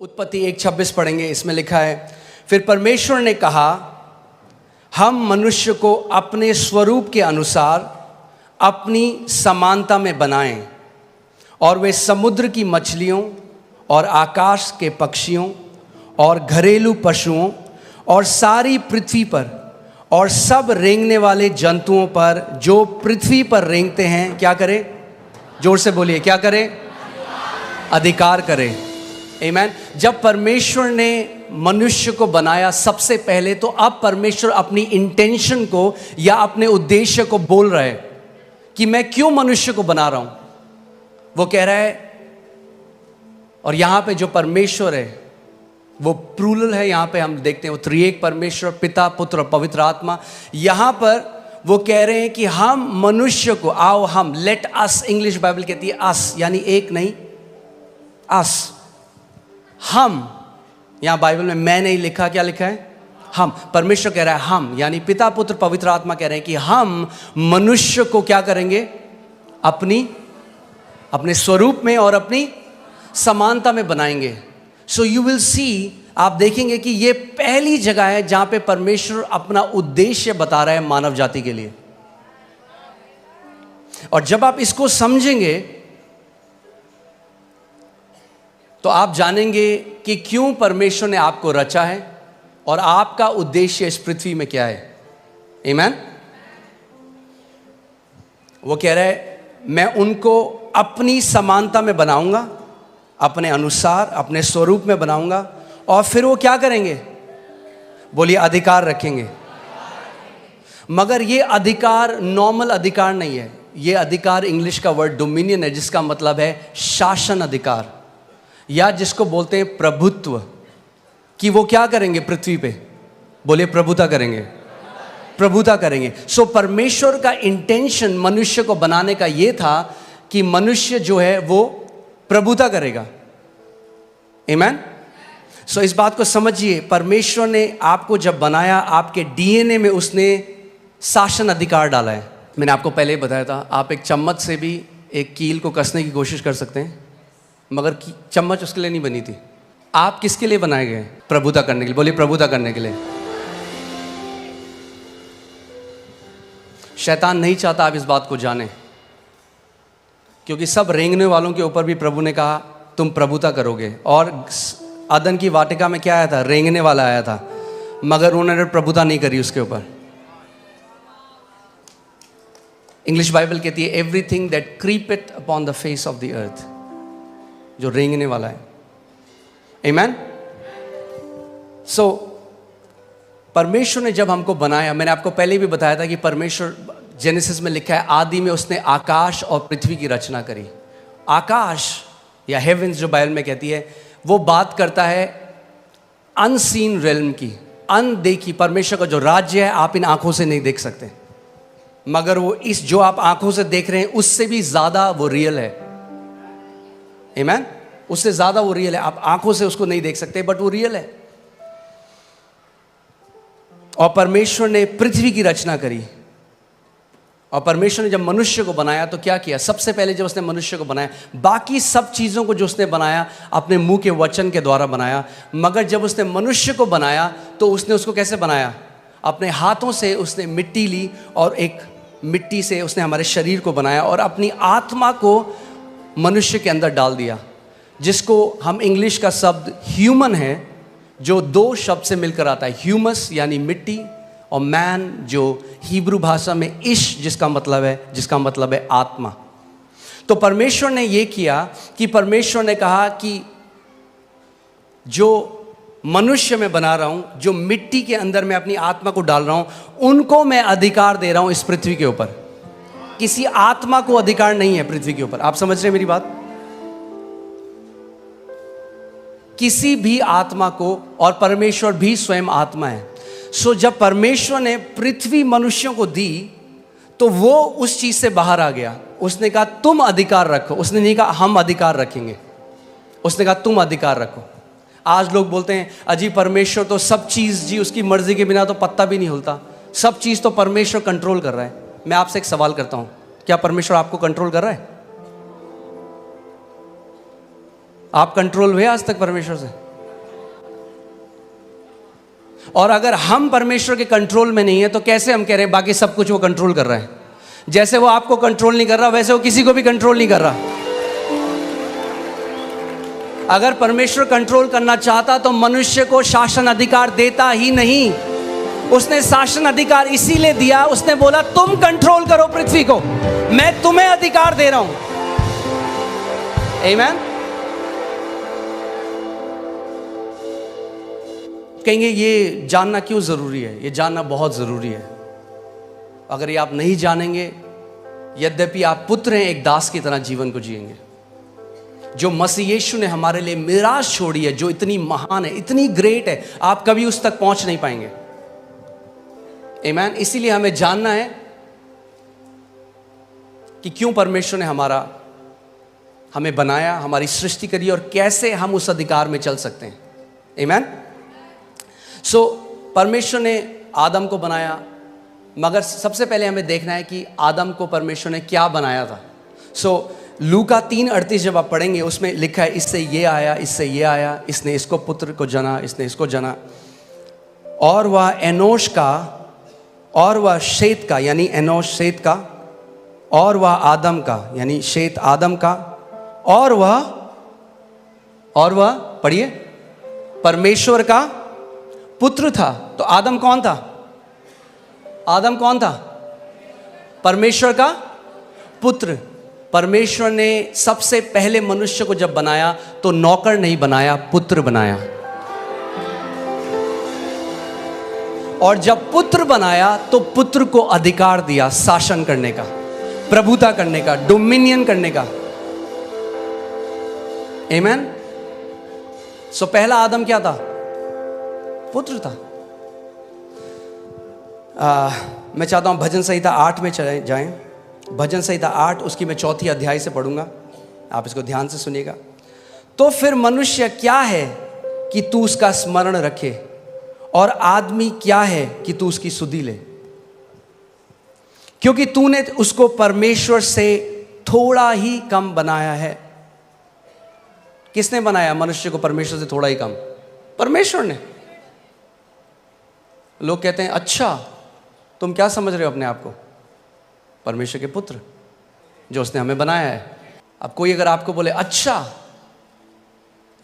उत्पत्ति 1:26 पढ़ेंगे। इसमें लिखा है, फिर परमेश्वर ने कहा, हम मनुष्य को अपने स्वरूप के अनुसार अपनी समानता में बनाएं और वे समुद्र की मछलियों और आकाश के पक्षियों और घरेलू पशुओं और सारी पृथ्वी पर और सब रेंगने वाले जंतुओं पर जो पृथ्वी पर रेंगते हैं क्या करें? जोर से बोलिए, क्या करें? अधिकार करें। आमीन। जब परमेश्वर ने मनुष्य को बनाया सबसे पहले, तो अब परमेश्वर अपनी इंटेंशन को या अपने उद्देश्य को बोल रहा है कि मैं क्यों मनुष्य को बना रहा हूं। वो कह रहा है, और यहां पे जो परमेश्वर है वो प्लूरल है। यहां पे हम देखते हैं वो त्रिएक परमेश्वर, पिता, पुत्र और पवित्र आत्मा। यहां पर वो कह रहे हैं कि हम मनुष्य को, आओ हम, लेट अस, इंग्लिश बाइबल कहती है अस, यानी एक नहीं, अस, हम। यहां बाइबल में मैं नहीं लिखा, क्या लिखा है? हम। परमेश्वर कह रहा है हम, यानी पिता, पुत्र, पवित्र आत्मा कह रहे हैं कि हम मनुष्य को क्या करेंगे? अपने स्वरूप में और अपनी समानता में बनाएंगे। सो यू विल सी, आप देखेंगे कि ये पहली जगह है जहां पे परमेश्वर अपना उद्देश्य बता रहा है मानव जाति के लिए। और जब आप इसको समझेंगे तो आप जानेंगे कि क्यों परमेश्वर ने आपको रचा है और आपका उद्देश्य इस पृथ्वी में क्या है। आमीन। वो कह रहा है, मैं उनको अपनी समानता में बनाऊंगा, अपने अनुसार, अपने स्वरूप में बनाऊंगा, और फिर वो क्या करेंगे? बोलिए, अधिकार रखेंगे। मगर ये अधिकार नॉर्मल अधिकार नहीं है। ये अधिकार इंग्लिश का वर्ड डोमिनियन है, जिसका मतलब है शासन अधिकार, या जिसको बोलते हैं प्रभुत्व। कि वो क्या करेंगे पृथ्वी पे? बोलिए, प्रभुता करेंगे, प्रभुता करेंगे। सो परमेश्वर का इंटेंशन मनुष्य को बनाने का ये था कि मनुष्य जो है वो प्रभुता करेगा। आमीन। सो इस बात को समझिए, परमेश्वर ने आपको जब बनाया, आपके डीएनए में उसने शासन अधिकार डाला है। मैंने आपको पहले ही बताया था, आप एक चम्मच से भी एक कील को कसने की कोशिश कर सकते हैं, मगर चम्मच उसके लिए नहीं बनी थी। आप किसके लिए बनाए गए? प्रभुता करने के लिए। बोलिए, प्रभुता करने के लिए। शैतान नहीं चाहता आप इस बात को जानें, क्योंकि सब रेंगने वालों के ऊपर भी प्रभु ने कहा तुम प्रभुता करोगे। और अदन की वाटिका में क्या आया था? रेंगने वाला आया था, मगर उन्होंने प्रभुता नहीं करी उसके ऊपर। इंग्लिश बाइबल कहती है, everything that creepeth upon the face of the earth, जो रेंगने वाला है। आमीन। सो परमेश्वर ने जब हमको बनाया, मैंने आपको पहले भी बताया था कि परमेश्वर, जेनेसिस में लिखा है, आदि में उसने आकाश और पृथ्वी की रचना करी। आकाश या हेवेंस जो बाइबल में कहती है, वो बात करता है अनसीन रेल्म की, अनदेखी। परमेश्वर का जो राज्य है आप इन आंखों से नहीं देख सकते, मगर वो इस जो आप आंखों से देख रहे हैं उससे भी ज्यादा वो रियल है। आमीन। उससे ज्यादा वो रियल है। आप आंखों से उसको नहीं देख सकते, बट वो रियल है। और परमेश्वर ने पृथ्वी की रचना करी। और परमेश्वर ने जब मनुष्य को बनाया तो क्या किया? सबसे पहले जब उसने मनुष्य को बनाया, बाकी सब चीज़ों को जो उसने बनाया अपने मुंह के वचन के द्वारा बनाया, मगर जब उसने मनुष्य को बनाया तो उसने उसको कैसे बनाया? अपने हाथों से उसने मिट्टी ली और एक मिट्टी से उसने हमारे शरीर को बनाया और अपनी आत्मा को मनुष्य के अंदर डाल दिया, जिसको हम इंग्लिश का शब्द ह्यूमन है, जो दो शब्द से मिलकर आता है, ह्यूमस यानी मिट्टी, और मैन जो हिब्रू भाषा में इश जिसका मतलब है आत्मा। तो परमेश्वर ने यह किया कि परमेश्वर ने कहा कि जो मनुष्य मैं बना रहा हूं, जो मिट्टी के अंदर मैं अपनी आत्मा को डाल रहा हूं, उनको मैं अधिकार दे रहा हूं इस पृथ्वी के ऊपर। किसी आत्मा को अधिकार नहीं है पृथ्वी के ऊपर। आप समझ रहे हैं मेरी बात? किसी भी आत्मा को, और परमेश्वर भी स्वयं आत्मा है। सो जब परमेश्वर ने पृथ्वी मनुष्यों को दी तो वो उस चीज से बाहर आ गया। उसने कहा तुम अधिकार रखो। उसने नहीं कहा हम अधिकार रखेंगे, उसने कहा तुम अधिकार रखो। आज लोग बोलते हैं अजी परमेश्वर तो सब चीज जी उसकी मर्जी के बिना तो पत्ता भी नहीं हिलता, सब चीज तो परमेश्वर कंट्रोल कर रहा है। मैं आपसे एक सवाल करता हूं, क्या परमेश्वर आपको कंट्रोल कर रहा है? आप कंट्रोल हुए आज तक परमेश्वर से? और अगर हम परमेश्वर के कंट्रोल में नहीं है तो कैसे हम कह रहे हैं बाकी सब कुछ वो कंट्रोल कर रहा है? जैसे वो आपको कंट्रोल नहीं कर रहा वैसे वो किसी को भी कंट्रोल नहीं कर रहा। अगर परमेश्वर कंट्रोल करना चाहता तो मनुष्य को शासन अधिकार देता ही नहीं। उसने शासन अधिकार इसीलिए दिया, उसने बोला तुम कंट्रोल करो पृथ्वी को, मैं तुम्हें अधिकार दे रहा हूं। आमीन। कहेंगे ये जानना क्यों जरूरी है? ये जानना बहुत जरूरी है। अगर ये आप नहीं जानेंगे, यद्यपि आप पुत्र हैं, एक दास की तरह जीवन को जिएंगे। जो मसीह यीशु ने हमारे लिए मिराज छोड़ी है, जो इतनी महान है, इतनी ग्रेट है, आप कभी उस तक पहुंच नहीं पाएंगे। आमीन। इसीलिए हमें जानना है कि क्यों परमेश्वर ने हमें बनाया, हमारी सृष्टि करी और कैसे हम उस अधिकार में चल सकते हैं। आमीन। परमेश्वर ने आदम को बनाया, मगर सबसे पहले हमें देखना है कि आदम को परमेश्वर ने क्या बनाया था। लूका 3:38 जब आप पढ़ेंगे उसमें लिखा है इससे ये आया, इससे ये आया, इसने इसको पुत्र को जना, इसने इसको जना, और वह एनोश का, और वह शेत का, यानी एनोश शेत का, और वह आदम का, यानी शेत आदम का, और वह पढ़िए परमेश्वर का पुत्र था। तो आदम कौन था? आदम कौन था? परमेश्वर का पुत्र। परमेश्वर ने सबसे पहले मनुष्य को जब बनाया तो नौकर नहीं बनाया, पुत्र बनाया। और जब पुत्र बनाया तो पुत्र को अधिकार दिया शासन करने का, प्रभुता करने का, डोमिनियन करने का। आमीन। पहला आदम क्या था? पुत्र था। मैं चाहता हूं भजन संहिता 8 में चले जाएं। भजन संहिता 8, उसकी मैं 4 अध्याय से पढ़ूंगा, आप इसको ध्यान से सुनिएगा। तो फिर मनुष्य क्या है कि तू उसका स्मरण रखे, और आदमी क्या है कि तू उसकी सुधि ले, क्योंकि तूने उसको परमेश्वर से थोड़ा ही कम बनाया है। किसने बनाया मनुष्य को परमेश्वर से थोड़ा ही कम? परमेश्वर ने। लोग कहते हैं अच्छा तुम क्या समझ रहे हो अपने आप को? परमेश्वर के पुत्र जो उसने हमें बनाया है। अब कोई अगर आपको बोले अच्छा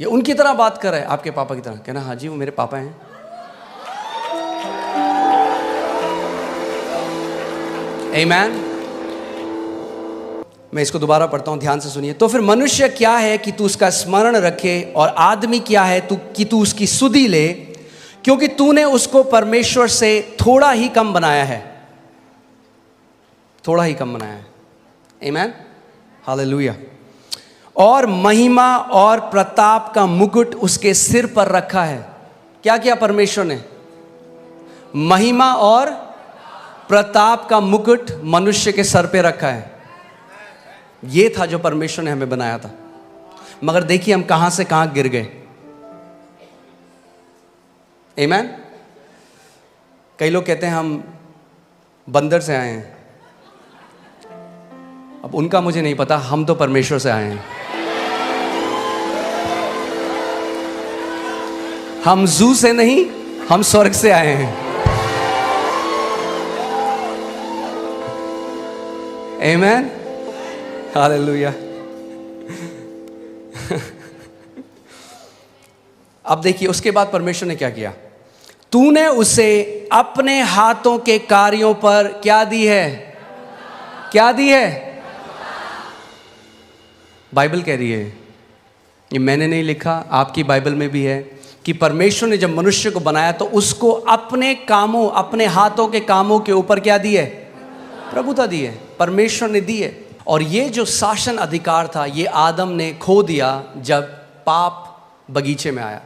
ये उनकी तरह बात कर रहा है, आपके पापा की तरह, कहना हाँ जी वो मेरे पापा हैं। आमीन। मैं इसको दोबारा पढ़ता हूं, ध्यान से सुनिए। तो फिर मनुष्य क्या है कि तू उसका स्मरण रखे, और आदमी क्या है कि तू उसकी सुधि ले, क्योंकि तूने उसको परमेश्वर से थोड़ा ही कम बनाया है। थोड़ा ही कम बनाया है। आमीन। हालेलुया। और महिमा और प्रताप का मुकुट उसके सिर पर रखा है। क्या किया परमेश्वर ने? महिमा और प्रताप का मुकुट मनुष्य के सर पे रखा है। ये था जो परमेश्वर ने हमें बनाया था। मगर देखिए हम कहां से कहां गिर गए। आमीन। कई लोग कहते हैं हम बंदर से आए हैं। अब उनका मुझे नहीं पता, हम तो परमेश्वर से आए हैं। हम जू से नहीं, हम स्वर्ग से आए हैं। आमीन। हालेलुया। अब देखिए उसके बाद परमेश्वर ने क्या किया? तूने उसे अपने हाथों के कार्यों पर क्या दी है? क्या दी है? बाइबल कह रही है, ये मैंने नहीं लिखा, आपकी बाइबल में भी है कि परमेश्वर ने जब मनुष्य को बनाया तो उसको अपने कामों, अपने हाथों के कामों के ऊपर क्या दी है? प्रभुता दी है। परमेश्वर ने दी है। और ये जो शासन अधिकार था ये आदम ने खो दिया जब पाप बगीचे में आया,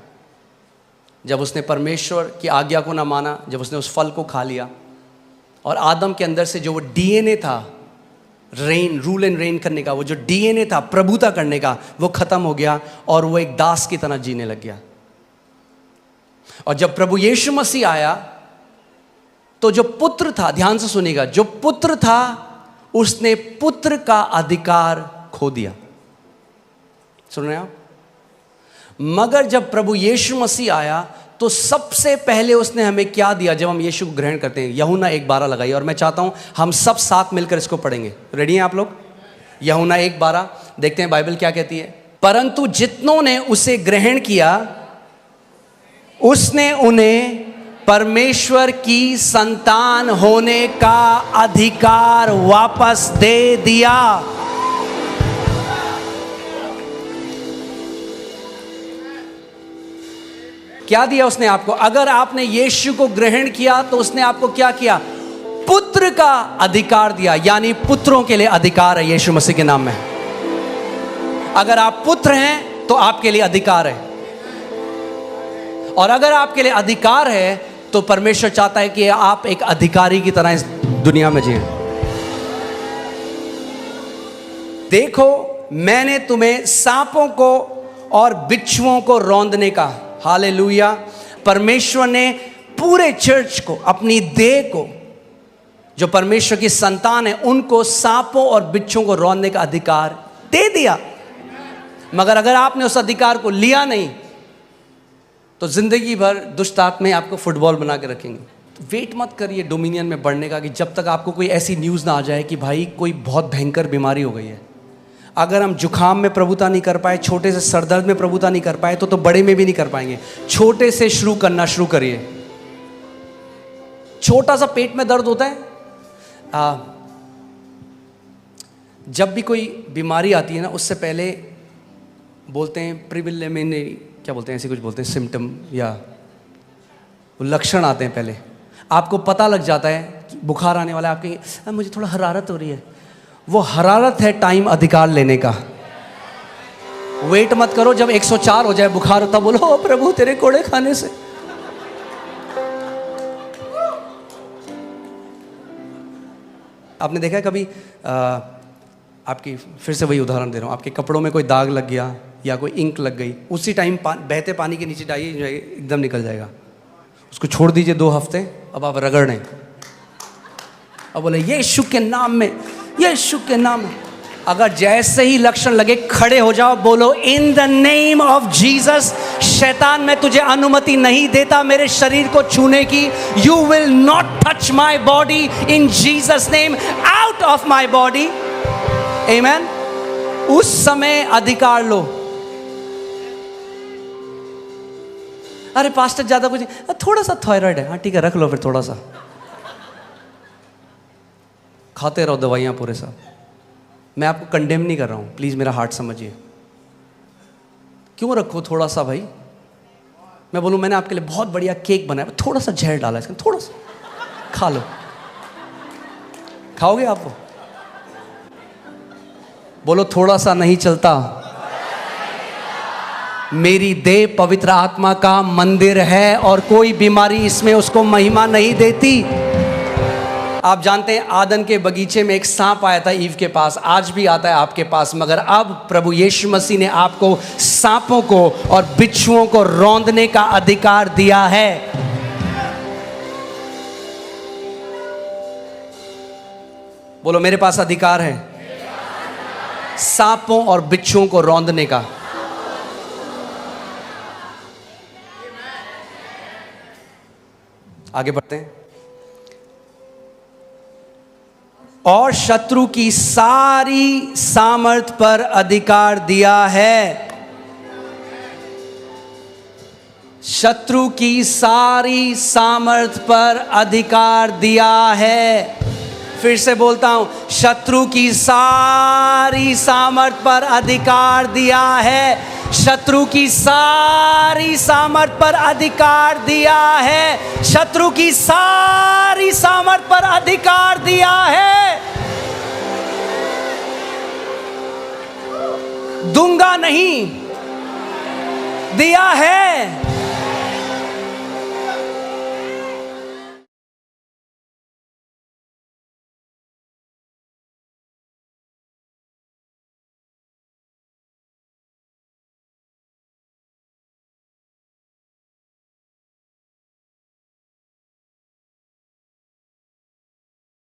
जब उसने परमेश्वर की आज्ञा को ना माना, जब उसने उस फल को खा लिया। और आदम के अंदर से जो वो डीएनए था रूल एंड रेन करने का, वो जो डीएनए था प्रभुता करने का, वो खत्म हो गया और वो एक दास की तरह जीने लग गया। और जब प्रभु यीशु मसीह आया तो जो पुत्र था, ध्यान से सुनिएगा, जो पुत्र था उसने पुत्र का अधिकार खो दिया। सुन रहे हैं आप? मगर जब प्रभु यीशु मसीह आया तो सबसे पहले उसने हमें क्या दिया जब हम यीशु को ग्रहण करते हैं? यूहन्ना 1:12 लगाइए, और मैं चाहता हूं हम सब साथ मिलकर इसको पढ़ेंगे। रेडी हैं आप लोग? यूहन्ना 1:12 देखते हैं बाइबल क्या कहती है। परंतु जितनों ने उसे ग्रहण किया उसने उन्हें परमेश्वर की संतान होने का अधिकार वापस दे दिया। क्या दिया उसने आपको? अगर आपने यीशु को ग्रहण किया तो उसने आपको क्या किया? पुत्र का अधिकार दिया, यानी पुत्रों के लिए अधिकार है यीशु मसीह के नाम में। अगर आप पुत्र हैं तो आपके लिए अधिकार है, और अगर आपके लिए अधिकार है तो परमेश्वर चाहता है कि आप एक अधिकारी की तरह इस दुनिया में जिए। देखो मैंने तुम्हें सांपों को और बिच्छुओं को रौंदने का, हालेलुया, परमेश्वर ने पूरे चर्च को, अपनी देह को, जो परमेश्वर की संतान है, उनको सांपों और बिच्छुओं को रौंदने का अधिकार दे दिया। मगर अगर आपने उस अधिकार को लिया नहीं तो जिंदगी भर दुष्ट आत्मा आपको फुटबॉल बना के रखेंगे। तो वेट मत करिए डोमिनियन में बढ़ने का कि जब तक आपको कोई ऐसी न्यूज़ ना आ जाए कि भाई कोई बहुत भयंकर बीमारी हो गई है। अगर हम जुखाम में प्रभुता नहीं कर पाए, छोटे से सरदर्द में प्रभुता नहीं कर पाए, तो बड़े में भी नहीं कर पाएंगे। छोटे से शुरू करना शुरू करिए। छोटा सा पेट में दर्द होता है, जब भी कोई बीमारी आती है ना, उससे पहले बोलते हैं प्रिलिमिनरी, क्या बोलते हैं, ऐसे कुछ बोलते हैं, सिम्टम या लक्षण आते हैं। पहले आपको पता लग जाता है बुखार आने वाला है, आपके मुझे थोड़ा हरारत हो रही है। वो हरारत है टाइम अधिकार लेने का। वेट मत करो जब 104 हो जाए बुखार होता, बोलो ओ प्रभु तेरे कोड़े खाने से। आपने देखा है कभी आपकी, फिर से वही उदाहरण दे रहा हूँ, आपके कपड़ों में कोई दाग लग गया या कोई इंक लग गई, उसी टाइम बहते पानी के नीचे डालिए, एकदम निकल जाएगा। उसको छोड़ दीजिए 2 हफ्ते, अब आप रगड़ें, अब बोले यीशु के नाम में, यीशु के नाम में। अगर जैसे ही लक्षण लगे खड़े हो जाओ, बोलो in the name of Jesus, शैतान मैं तुझे अनुमति नहीं देता मेरे शरीर को छूने की। You will not touch my body in Jesus name, out of my body. Amen. उस समय अधिकार लो। अरे पास्टर ज्यादा कुछ, थोड़ा सा थायराइड है, हाँ ठीक है रख लो, फिर थोड़ा सा खाते रहो दवाइयाँ पूरे साथ। मैं आपको कंडेम नहीं कर रहा हूँ, प्लीज़ मेरा हार्ट समझिए। क्यों रखो थोड़ा सा भाई? मैं बोलूँ मैंने आपके लिए बहुत बढ़िया केक बनाया, थोड़ा सा जहर डाला इसमें, थोड़ा सा खा लो। खाओगे आप? वो बोलो थोड़ा सा नहीं चलता। मेरी देह पवित्र आत्मा का मंदिर है और कोई बीमारी इसमें उसको महिमा नहीं देती। आप जानते हैं आदन के बगीचे में एक सांप आया था ईव के पास, आज भी आता है आपके पास, मगर अब प्रभु यीशु मसीह ने आपको सांपों को और बिच्छुओं को रौंदने का अधिकार दिया है। बोलो मेरे पास अधिकार है सांपों और बिच्छुओं को रौंदने का। आगे बढ़ते हैं। और शत्रु की सारी सामर्थ पर अधिकार दिया है। शत्रु की सारी सामर्थ पर अधिकार दिया है। फिर से बोलता हूं, शत्रु की सारी सामर्थ पर अधिकार दिया है। शत्रु की सारी सामर्थ पर अधिकार दिया है। शत्रु की सारी सामर्थ पर अधिकार दिया है। दूंगा नहीं, दिया है।